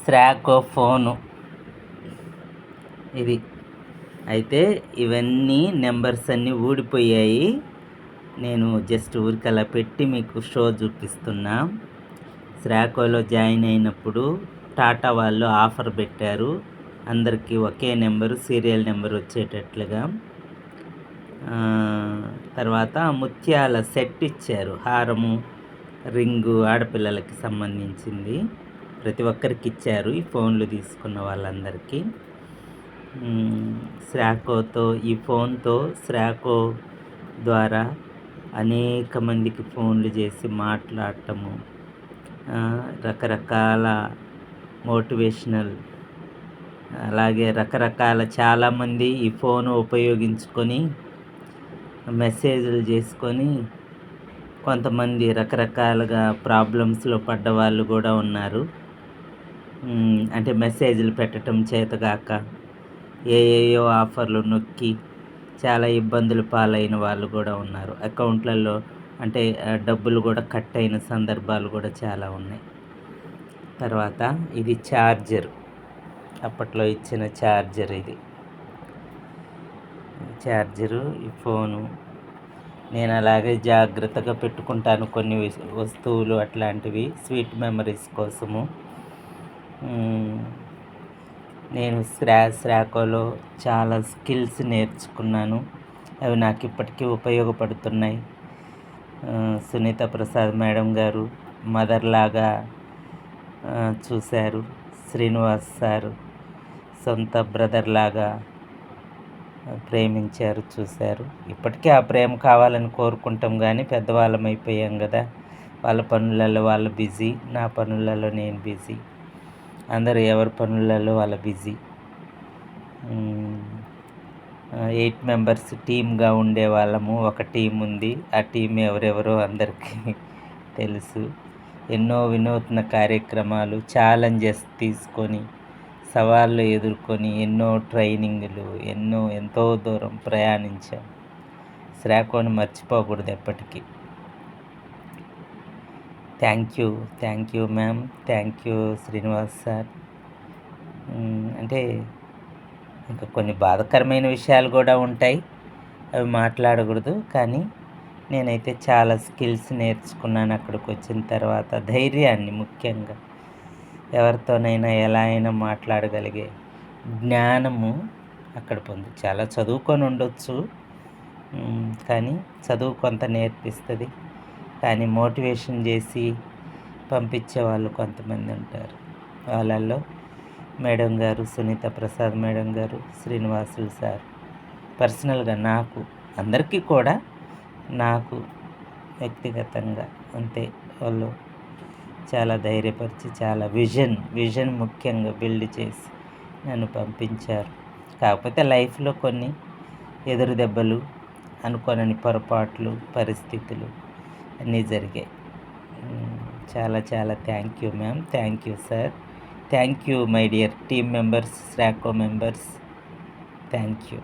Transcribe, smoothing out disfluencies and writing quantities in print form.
స్రాకో phone ఇది. అయితే ఇవన్నీ నెంబర్స్ అన్నీ ఊడిపోయాయి. నేను జస్ట్ ఊరికి అలా పెట్టి మీకు షో చూపిస్తున్నా. స్రాకోలో జాయిన్ అయినప్పుడు టాటా వాళ్ళు ఆఫర్ పెట్టారు, అందరికీ ఒకే నెంబరు సీరియల్ నెంబర్ వచ్చేటట్లుగా. తర్వాత ముత్యాల సెట్ ఇచ్చారు, హారము, రింగు, ఆడపిల్లలకి సంబంధించింది ప్రతి ఒక్కరికి ఇచ్చారు ఈ ఫోన్లు తీసుకున్న వాళ్ళందరికీ. ఈ ఫోన్తో స్రాకో ద్వారా అనేక మందికి ఫోన్లు చేసి మాట్లాడటము, రకరకాల మోటివేషనల్, అలాగే రకరకాల చాలామంది ఈ ఫోను ఉపయోగించుకొని మెసేజ్లు చేసుకొని కొంతమంది రకరకాలుగా ప్రాబ్లమ్స్లో పడ్డవాళ్ళు కూడా ఉన్నారు. అంటే మెసేజ్లు పెట్టడం చేతగాక ఏయో ఆఫర్లు నొక్కి చాలా ఇబ్బందులు పాలైన వాళ్ళు కూడా ఉన్నారు. అకౌంట్లలో అంటే డబ్బులు కూడా కట్ అయిన సందర్భాలు కూడా చాలా ఉన్నాయి. తర్వాత ఇది ఛార్జర్, అప్పట్లో ఇచ్చిన ఛార్జర్, ఇది ఛార్జరు. ఈ ఫోను నేను అలాగే జాగ్రత్తగా పెట్టుకుంటాను కొన్ని వస్తువులు అట్లాంటివి స్వీట్ మెమరీస్ కోసము. నేను స్రాకోలో చాలా స్కిల్స్ నేర్చుకున్నాను, అవి నాకు ఇప్పటికీ ఉపయోగపడుతున్నాయి. సునీత ప్రసాద్ మేడం గారు మదర్ లాగా చూశారు, శ్రీనివాస్ సారు సొంత బ్రదర్ లాగా ప్రేమించారు, చూశారు. ఇప్పటికీ ఆ ప్రేమ కావాలని కోరుకుంటాం, కానీ పెద్దవాళ్ళం అయిపోయాం కదా, వాళ్ళ పనులలో వాళ్ళు బిజీ, నా పనులలో నేను బిజీ, అందరూ ఎవరి పనులలో వాళ్ళ బిజీ. 8 మెంబర్స్ టీమ్గా ఉండేవాళ్ళము, ఒక టీం ఉంది, ఆ టీం ఎవరెవరో అందరికీ తెలుసు. ఎన్నో వినూత్న కార్యక్రమాలు, ఛాలెంజెస్ తీసుకొని, సవాళ్ళు ఎదుర్కొని, ఎన్నో ట్రైనింగ్లు, ఎంతో దూరం ప్రయాణించాం. స్రాకోని మర్చిపోకూడదు ఎప్పటికీ. Thank you ma'am, thank you Srinivas sir. అంటే ఇంకా కొన్ని బాధాకరమైన విషయాలు కూడా ఉంటాయి, అవి మాట్లాడకూడదు, కానీ నేనైతే చాలా స్కిల్స్ నేర్చుకున్నాను అక్కడికి వచ్చిన తర్వాత. ధైర్యాన్ని ముఖ్యంగా, ఎవరితోనైనా ఎలా అయినా మాట్లాడగలిగే జ్ఞానము అక్కడ చాలా చదువుకొని ఉండొచ్చు, కానీ చదువు కొంత నేర్పిస్తుంది, కానీ మోటివేషన్ చేసి పంపించే వాళ్ళు కొంతమంది ఉంటారు. వాళ్ళల్లో మేడం గారు, సునీత ప్రసాద్ మేడం గారు, శ్రీనివాసులు సార్ పర్సనల్గా నాకు, అందరికీ కూడా, నాకు వ్యక్తిగతంగా అంతే, వాళ్ళు చాలా ధైర్యపరిచి, చాలా విజన్ ముఖ్యంగా బిల్డ్ చేసి నన్ను పంపించారు. కాకపోతే లైఫ్లో కొన్ని ఎదురు దెబ్బలు, అనుకోనని పొరపాట్లు, పరిస్థితులు అన్నీ జరిగాయి. చాలా thank you ma'am, thank you sir, thank you my dear team members, స్రాకో మెంబర్స్, థ్యాంక్ యూ.